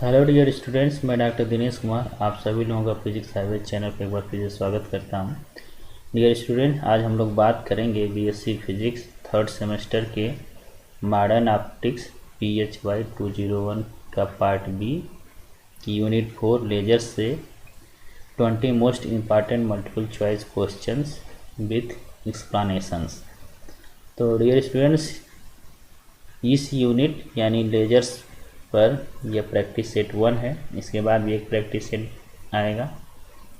Hello dear students, मैं doctor Dinesh Kumar आप सभी लोगों का फिजिक्स हाईवे चैनल पर एक बार फिर से स्वागत करता हूं। डियर स्टूडेंट, आज हम लोग बात करेंगे बीएससी फिजिक्स थर्ड सेमेस्टर के मॉडर्न ऑप्टिक्स PHY 201 का पार्ट बी की यूनिट 4 लेजर से 20 most important multiple choice questions with explanations. तो डियर स्टूडेंट्स, इस यूनिट यानी लेजर्स पर यह प्रैक्टिस सेट 1 है। इसके बाद भी एक प्रैक्टिस सेट आएगा।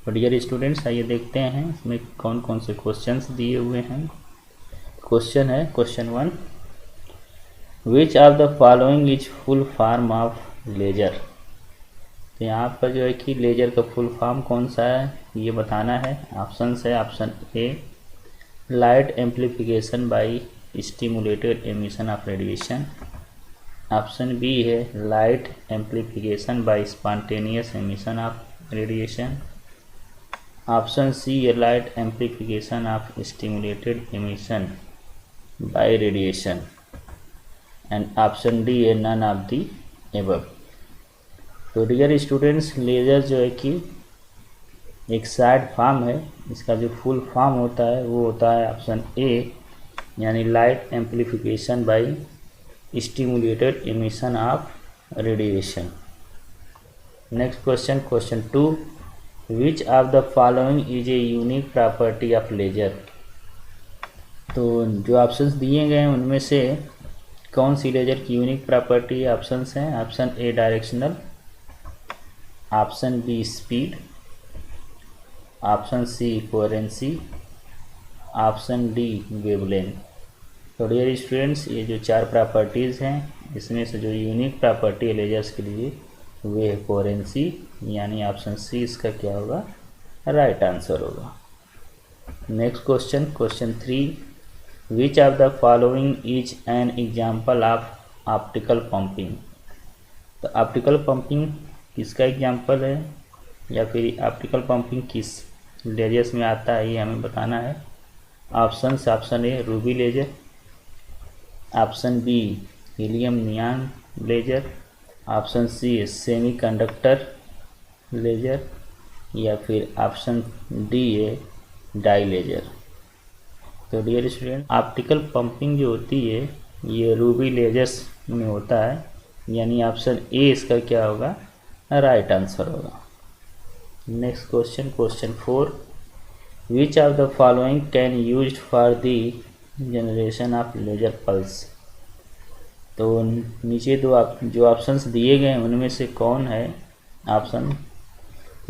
तो डियर स्टूडेंट्स, आइए देखते हैं इसमें कौन कौन से क्वेश्चंस दिए हुए हैं। क्वेश्चन है question 1, which of the following is full form of laser. तो यहाँ पर जो है कि लेजर का फुल फॉर्म कौन सा है ये बताना है। ऑप्शन है, option A light amplification by stimulated emission of radiation, option B है light amplification by spontaneous emission of radiation, option C है light amplification of stimulated emission by radiation, and option D है none of the above. तो dear students, laser जो है कि एक side form है। इसका जो फुल फॉर्म होता है वो होता है ऑप्शन ए यानी light amplification by stimulated emission of radiation। Next question, question 2, which of the following is a unique property of laser. तो जो ऑप्शंस दिए गए हैं उनमें से कौन सी लेजर की यूनिक प्रॉपर्टी ऑप्शंस हैं। Option A directional, option B speed, option C coherency, option D wavelength. तो डियर स्टूडेंट्स, ये जो चार प्रॉपर्टीज़ हैं इसमें से जो यूनिक प्रॉपर्टी है लेजर्स के लिए वे है कोहेरेंसी, यानी ऑप्शन सी इसका क्या होगा, राइट आंसर होगा। Next question, question 3, which of the following is an example of optical pumping. तो ऑप्टिकल पंपिंग किसका एग्जाम्पल है या फिर ऑप्टिकल पंपिंग किस लेजर्स में आता है ये हमें बताना है। Option A ruby laser, option B helium neon laser, option C semi conductor laser, या फिर ऑप्शन डी है डाई लेजर। तो डियर स्टूडेंट, ऑप्टिकल पंपिंग जो होती है ये रूबी लेजर्स में होता है, यानी ऑप्शन ए इसका क्या होगा, राइट आंसर होगा। Next question, question 4, which of the following can used for the generation of laser pulse. तो नीचे जो ऑप्शंस दिए गए हैं उनमें से कौन है ऑप्शन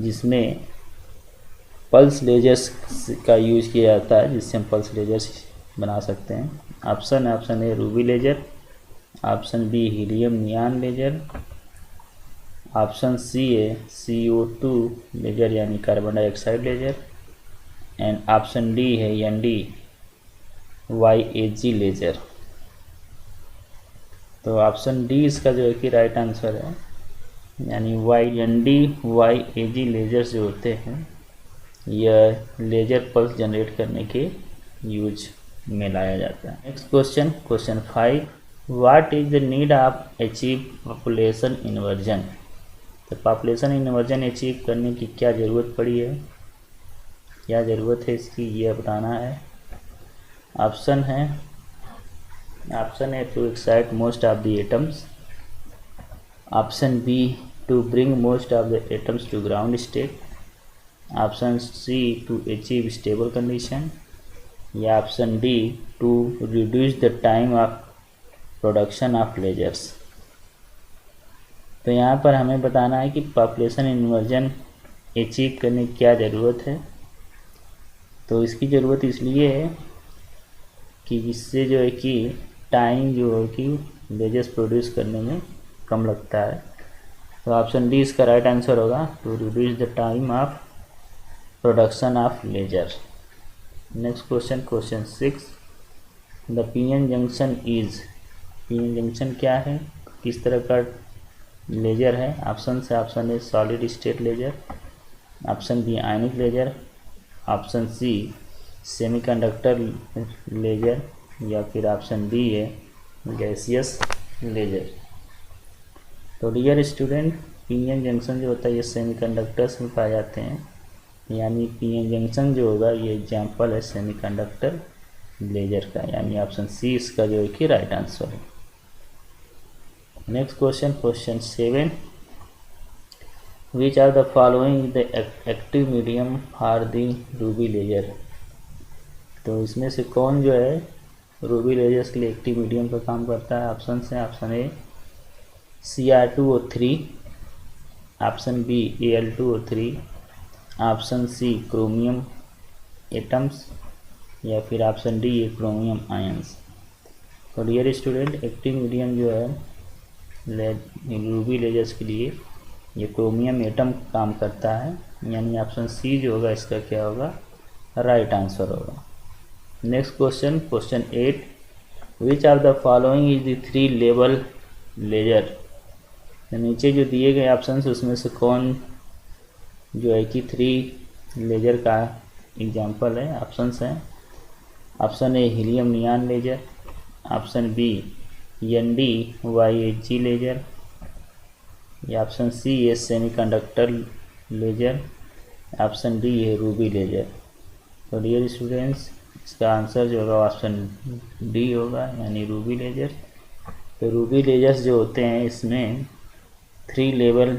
जिसमें पल्स लेजर्स का यूज किया जाता है, जिससे हम पल्स लेजर्स बना सकते हैं। Option A ruby laser, option B helium neon laser, option C है CO2 लेजर यानी carbon dioxide laser, and option D है ND-YAG लेजर। तो ऑप्शन डी इसका जो है कि राइट आंसर है, यानी ND-YAG लेजर्स जो होते हैं यह लेजर पल्स जनरेट करने के यूज में लाया जाता है। Next question, question 5, what is the need of achieve population inversion. तो पॉपुलेशन इन्वर्जन अचीव करने की क्या ज़रूरत पड़ी है, क्या ज़रूरत है इसकी ये बताना है। ऑप्शन है to excite most of the atoms, option B to bring most of the atoms to ground state, option C to achieve stable condition, या option D to reduce the time of production of lasers. तो यहाँ पर हमें बताना है कि population inversion achieve करने की क्या ज़रूरत है। तो इसकी ज़रूरत इसलिए है कि इससे जो है कि टाइम जो है कि लेजर्स प्रोड्यूस करने में कम लगता है। तो ऑप्शन डी इसका राइट आंसर होगा, to reduce the time of production of laser. Next question, question 6, the PN junction is. PN junction क्या है, किस तरह का लेजर है। Option A solid state laser, option B ionic laser, option C semiconductor laser, या फिर option D है gaseous laser. तो डियर स्टूडेंट, पीएन जंक्शन जो होता है ये सेमीकंडक्टर्स में पाए जाते हैं, यानी पीएन जंक्शन जो होगा ये एग्जाम्पल है सेमीकंडक्टर लेजर का, यानी ऑप्शन सी इसका जो है कि राइट आंसर है। Next question, question 7, which are the following the active medium for the ruby laser. तो इसमें से कौन जो है रूबी लेजर्स के लिए एक्टिव मीडियम का काम करता है। ऑप्शन है, option A Cr2O3, option B Al2O3, option C chromium atoms, या फिर ऑप्शन डी क्रोमियम आयंस। तो डियर स्टूडेंट, एक्टिव मीडियम जो है रूबी लेजर्स के लिए ये क्रोमियम एटम काम करता है, यानी ऑप्शन सी जो होगा इसका क्या होगा, राइट आंसर होगा। Next question, question 8, which are the following is the 3 level laser. नीचे जो दिए गए ऑप्शन उसमें से कौन जो है कि 3 लेजर का एग्जाम्पल है। ऑप्शन हैं, option A helium neon laser, option B ND-YHG laser, या ऑप्शन सी है सेमीकंडक्टर लेजर, ऑप्शन डी है रूबी लेजर। तो डियर स्टूडेंट्स, इसका आंसर जो होगा ऑप्शन डी होगा, यानी रूबी लेजर। तो रूबी लेजर्स जो होते हैं इसमें 3 लेवल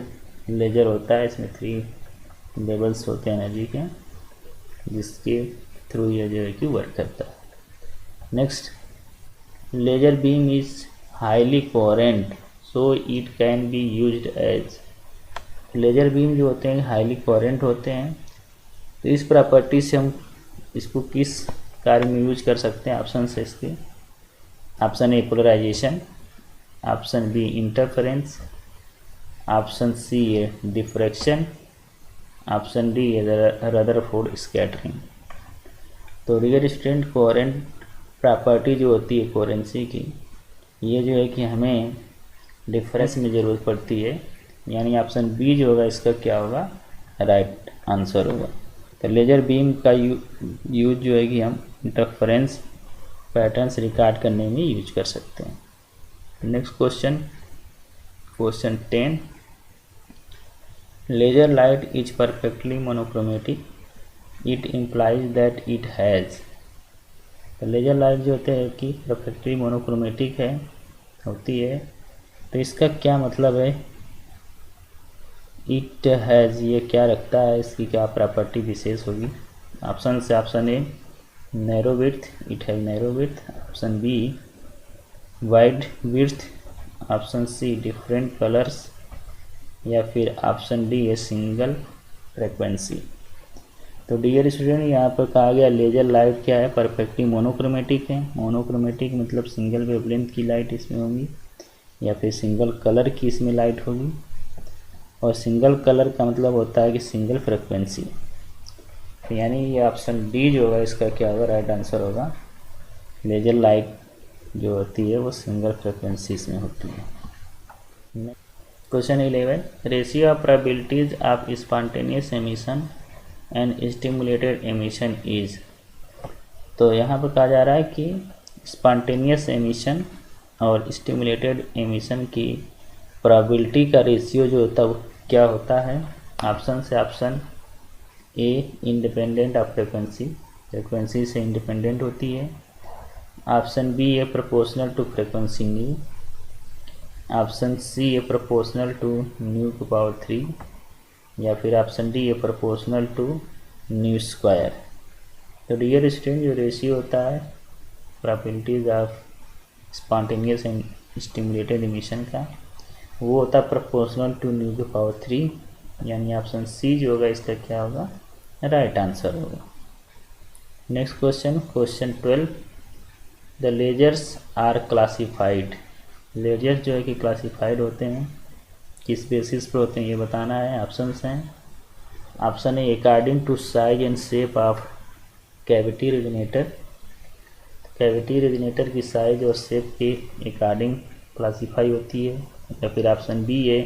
लेजर होता है, इसमें 3 लेवल्स होते हैं एनर्जी के, जिसके थ्रू ये जो है कि वर्क करता है। Next, laser beam is highly coherent so it can be used as. Laser beam जो होते हैं हाईली कोहेरेंट होते हैं, तो इस प्रॉपर्टी से हम इसको किस कार्य में यूज कर सकते हैं। ऑप्शन है इसके, option A polarization, option B interference, option C है डिफ्रैक्शन, ऑप्शन डी है रदरफोर्ड स्कैटरिंग। तो डियर स्टूडेंट, कोहेरेंट प्रॉपर्टी जो होती है कोहेरेंसी की, ये जो है कि हमें डिफरेंस में ज़रूरत पड़ती है, यानी ऑप्शन बी जो होगा इसका क्या होगा, राइट आंसर होगा। तो लेजर बीम का यूज जो है कि हम इंटरफेरेंस पैटर्न्स रिकॉर्ड करने में यूज कर सकते हैं। Next question, question 10, laser light is perfectly monochromatic, it implies that it has. तो लेजर लाइट जो होते हैं कि परफेक्टली मोनोक्रोमेटिक है होती है, तो इसका क्या मतलब है। इट हैज़ ये क्या रखता है, इसकी क्या प्रॉपर्टी विशेष होगी। ऑप्शन से, option A narrow width, it has narrow width, option B wide width, option C different colours, या फिर ऑप्शन डी है सिंगल फ्रेक्वेंसी। तो डियर स्टूडेंट, यहाँ पर कहा गया लेजर लाइट क्या है, परफेक्टली मोनोक्रोमेटिक है। मोनोक्रोमेटिक मतलब सिंगल वेवलेंथ की लाइट इसमें होगी, या फिर सिंगल कलर की इसमें लाइट होगी, और सिंगल कलर का मतलब होता है कि सिंगल फ्रिक्वेंसी। तो यानी ये ऑप्शन डी जो होगा इसका क्या होगा, राइट आंसर होगा। लेजर लाइट जो होती है वो सिंगल फ्रिक्वेंसीज में होती है। Question 11, ratio of probabilities of spontaneous emission and stimulated emission is. तो यहाँ पर कहा जा रहा है कि स्पॉन्टेनियस एमिशन और स्टिमुलेटेड एमिशन की प्रोबेबिलिटी का रेशियो जो होता है क्या होता है। ऑप्शन से, option A independent of frequency, frequency से इंडिपेंडेंट होती है। Option B a proportional to frequency nu, option C a proportional to nu to power 3, या फिर option D a proportional to nu square. तो डियर स्टूडेंट, जो ratio होता है probabilities of spontaneous and stimulated emission का, वो होता है proportional to nu to power 3, यानी ऑप्शन सी जो होगा इसका क्या होगा, राइट आंसर होगा। Next question, question 12, the lasers are classified. Lasers जो है कि क्लासिफाइड होते हैं, किस बेसिस पर होते हैं ये बताना है। ऑप्शंस हैं, option A according to size and shape of cavity resonator, cavity resonator की साइज और शेप के अकॉर्डिंग क्लासीफाई होती है। या फिर ऑप्शन बी है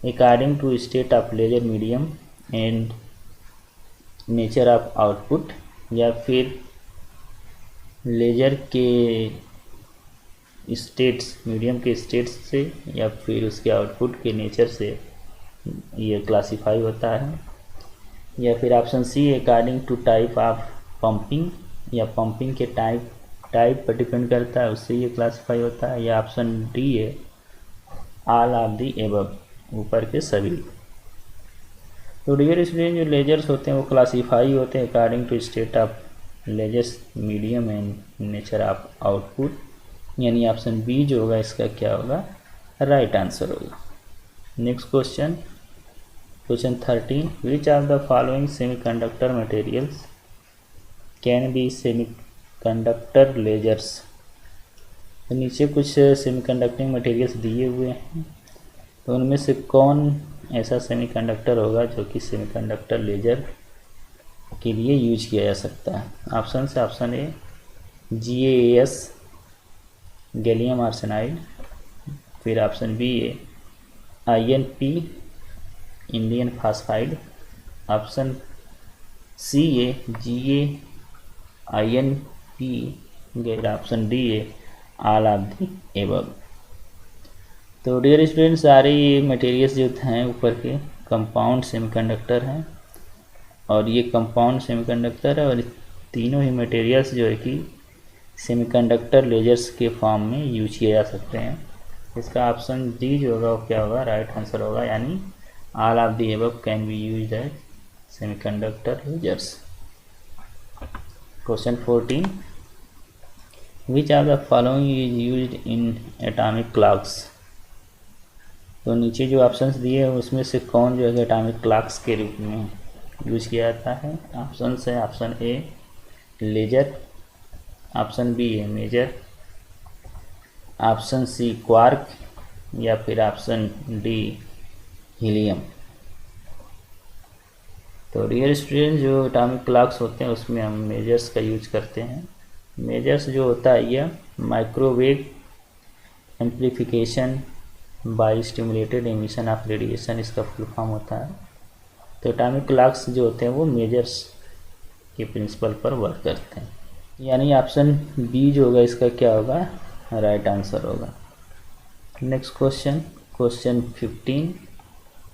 according to state of laser medium and nature of output, या फिर लेजर के स्टेट्स, मीडियम के स्टेट्स से, या फिर उसके आउटपुट के नेचर से ये क्लासीफाई होता है। या फिर option C according to type of pumping, या पंपिंग के टाइप पर डिपेंड करता है, उससे ये क्लासीफाई होता है। या ऑप्शन डी है ऑल ऑफ दी एबव, ऊपर के सभी। तो डियर स्टूडेंट, जो लेजर्स होते हैं वो क्लासीफाई होते हैं according to state of lasers, medium and nature of output, यानी ऑप्शन बी जो होगा इसका क्या होगा, राइट आंसर होगा। Next question, question 13, which of the following semiconductor materials can be semiconductor lasers. तो नीचे कुछ सेमीकंडक्टिंग मटेरियल्स दिए हुए हैं, तो उनमें से कौन ऐसा सेमीकंडक्टर होगा जो कि सेमीकंडक्टर लेजर के लिए यूज किया जा सकता है। ऑप्शन से option A GaAs gallium arsenide, फिर ऑप्शन बी है InP indium phosphide, option C है GaInP, ऑप्शन डी है ऑल ऑफ दी एबव। तो डियर स्टूडेंट्स, सारे ये मटेरियल्स जो हैं ऊपर के कंपाउंड सेमीकंडक्टर हैं, और ये कंपाउंड सेमीकंडक्टर है, और तीनों ही मटेरियल्स जो है कि सेमीकंडक्टर लेजर्स के फॉर्म में यूज किए जा सकते हैं। इसका ऑप्शन डी जो होगा वो क्या होगा, राइट आंसर होगा, यानी all of the above can be used as semiconductor lasers. Question 14, which of the following is used in atomic clocks. तो नीचे जो ऑप्शंस दिए हैं उसमें से कौन जो है एटॉमिक क्लॉक्स के रूप में यूज किया जाता है। ऑप्शन है option A laser, option B है मेजर, ऑप्शन सी क्वार्क, या फिर ऑप्शन डी हीलियम। तो डियर स्टूडेंट, जो एटॉमिक क्लॉक्स होते हैं उसमें हम मेजर्स का यूज करते हैं। मेजर्स जो होता है यह microwave amplification by stimulated emission of radiation, इसका फुल फॉर्म होता है। तो एटॉमिक क्लॉक्स जो होते हैं वो मेजर्स के प्रिंसिपल पर वर्क करते हैं, यानी ऑप्शन बी जो होगा इसका क्या होगा, राइट आंसर होगा। Next question, question 15,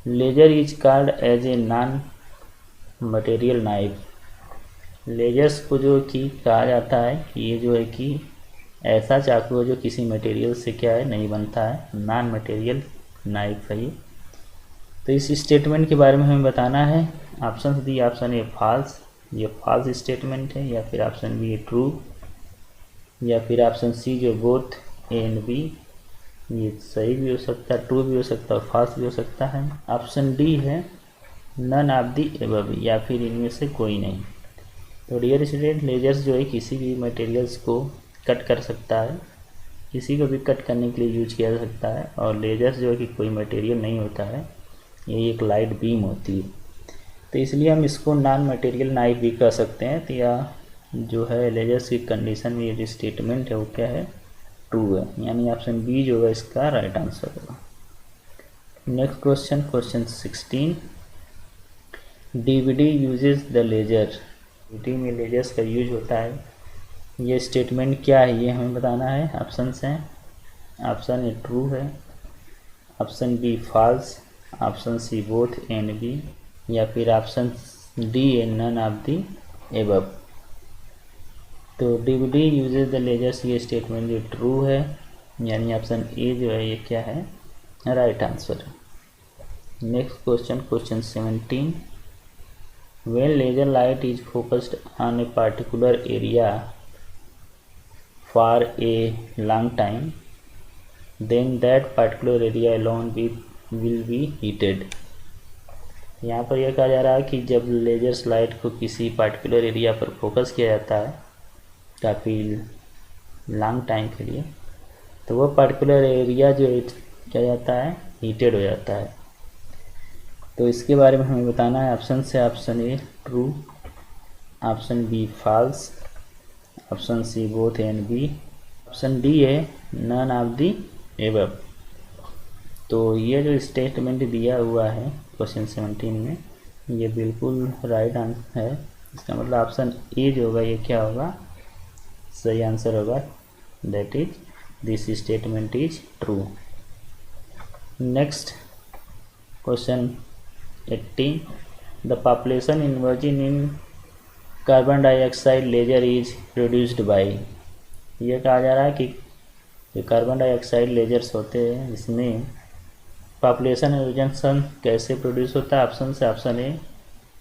laser is called as a non material knife. Lasers को जो कि कहा जाता है कि ये जो है कि ऐसा चाकू है जो किसी मटेरियल से क्या है नहीं बनता है, नॉन मटेरियल नाइफ है ये। तो इस स्टेटमेंट के बारे में हमें बताना है। Option the, option A false, ये फॉल्स स्टेटमेंट है, या फिर ऑप्शन बी ट्रू, या फिर ऑप्शन सी जो बोथ ए एंड बी, ये सही भी हो सकता है, ट्रू भी हो सकता है और फॉल्स भी हो सकता है। ऑप्शन डी है नन ऑफ दी एबव, या फिर इनमें से कोई नहीं। तो डियर स्टूडेंट, लेजर्स जो है किसी भी मटेरियल्स को कट कर सकता है, किसी को भी कट करने के लिए यूज किया जा सकता है, और लेजर्स जो है कि कोई मटेरियल नहीं होता है, ये एक लाइट बीम होती है, तो इसलिए हम इसको नॉन मटेरियल नाइफ भी कह सकते हैं। तो या जो है लेजर्स की कंडीशन में ये जो स्टेटमेंट है वो क्या है, ट्रू है, यानी ऑप्शन बी जो है इसका राइट आंसर होगा। Next question, question 16, DVD uses the laser. DVD में लेजर्स का यूज होता है, ये स्टेटमेंट क्या है ये हमें बताना है। ऑप्शन हैं, ऑप्शन ए ट्रू है, option B false, option C both and B, या फिर ऑप्शन डी है नन ऑफ दी एबव। तो DVD यूजेस द लेजर्स, ये स्टेटमेंट जो ट्रू है, यानी ऑप्शन ए जो है ये क्या है, right answer. Next question, question 17, when laser light is focused on a particular area for a long time, then that particular area alone will be heated। यहाँ पर यह कहा जा रहा है कि जब लेजर्स लाइट को किसी पार्टिकुलर एरिया पर फोकस किया जाता है काफ़ी लॉन्ग टाइम के लिए, तो वह पार्टिकुलर एरिया जो क्या जाता है, हीटेड हो जाता है। तो इसके बारे में हमें बताना है। ऑप्शन से option A true, option B false, option C both and B, option D है नन ऑफ दी एबव। तो ये जो स्टेटमेंट दिया हुआ है क्वेश्चन 17 में, ये बिल्कुल राइट आंसर है। इसका मतलब ऑप्शन ए जो होगा ये क्या होगा, सही आंसर होगा, that is this statement is true. Next question 80, the population inversion in carbon dioxide laser is produced by. ये कहा जा रहा है कि जो कार्बन डाइऑक्साइड लेजर्स होते हैं इसमें पॉपुलेशन इन्वर्जन कैसे प्रोड्यूस होता है। ऑप्शन से option A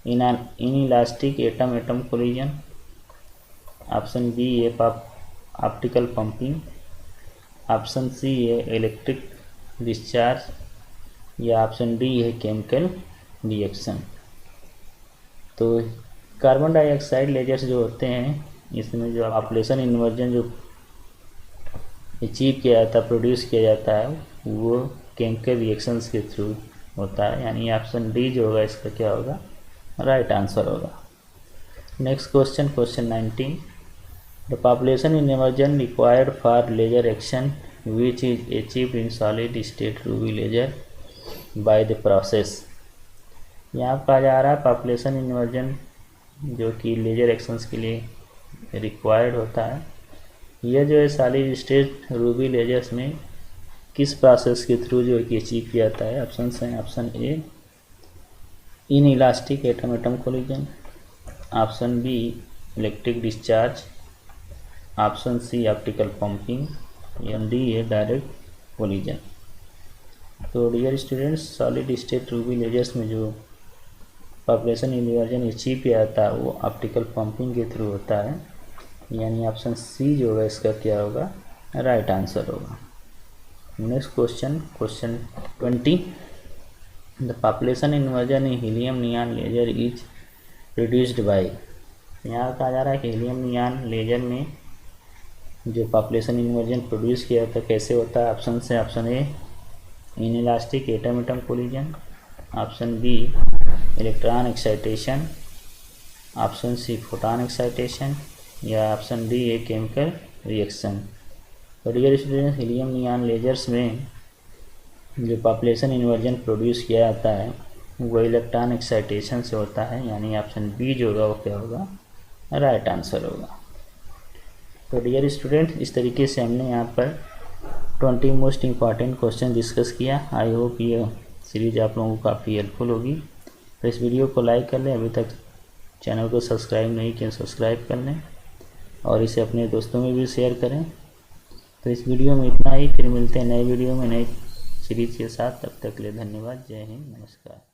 inelastic atom atom collision, option B है ऑप्टिकल पंपिंग, ऑप्शन सी है इलेक्ट्रिक डिस्चार्ज या ऑप्शन डी है केमिकल रिएक्शन। तो कार्बन डाइऑक्साइड लेजर्स जो होते हैं इसमें जो पॉपुलेशन इन्वर्जन जो अचीव किया जाता है, प्रोड्यूस किया जाता है, वो केमिकल रिएक्शंस के थ्रू होता है, यानी ऑप्शन डी जो होगा इसका क्या होगा, राइट आंसर होगा। Next question, question 19, the population inversion required for laser action which is achieved in solid state ruby laser by the process. यहाँ कहा जा रहा है पॉपुलेशन इन्वर्जन जो कि लेजर एक्शंस के लिए रिक्वायर्ड होता है, यह जो है सॉलिड स्टेट रूबी लेजर्स में किस प्रोसेस के थ्रू जो है कि अचीव किया जाता है। ऑप्शन हैं option A inelastic atom atom collision, option B electric discharge, option C optical pumping या डी है डायरेक्ट कोलिजन। तो dear students, solid state ruby lasers में जो पॉपुलेशन इन्वर्जन अचीव किया जाता है वो ऑप्टिकल पंपिंग के थ्रू होता है, यानी ऑप्शन सी जो होगा इसका क्या होगा, राइट आंसर होगा। Next question, question 20, the population inversion in helium neon laser is produced by. यहाँ कहा जा रहा है कि हीलियम नियॉन लेजर में जो पॉपुलेशन इन्वर्जन प्रोड्यूस किया जाता है कैसे होता है। ऑप्शन से option A inelastic atom atom collision, option B electron excitation, option C photon excitation या ऑप्शन डी है केमिकल रिएक्शन। तो dear students, helium neon lasers में जो पॉपुलेशन इन्वर्जन प्रोड्यूस किया जाता है वो इलेक्ट्रॉन एक्साइटेशन से होता है, यानी ऑप्शन बी जो होगा वो क्या होगा, राइट आंसर होगा। तो डियर स्टूडेंट, इस तरीके से हमने यहाँ पर 20 मोस्ट इम्पॉर्टेंट क्वेश्चन डिस्कस किया। आई होप ये सीरीज आप लोगों को काफ़ी हेल्पफुल होगी। तो इस वीडियो को लाइक कर लें, अभी तक चैनल को सब्सक्राइब नहीं किया सब्सक्राइब कर लें और इसे अपने दोस्तों में भी शेयर करें। तो इस वीडियो में इतना ही, फिर मिलते हैं नए वीडियो में नई सीरीज के साथ। तब तक के लिए धन्यवाद। जय हिंद, नमस्कार।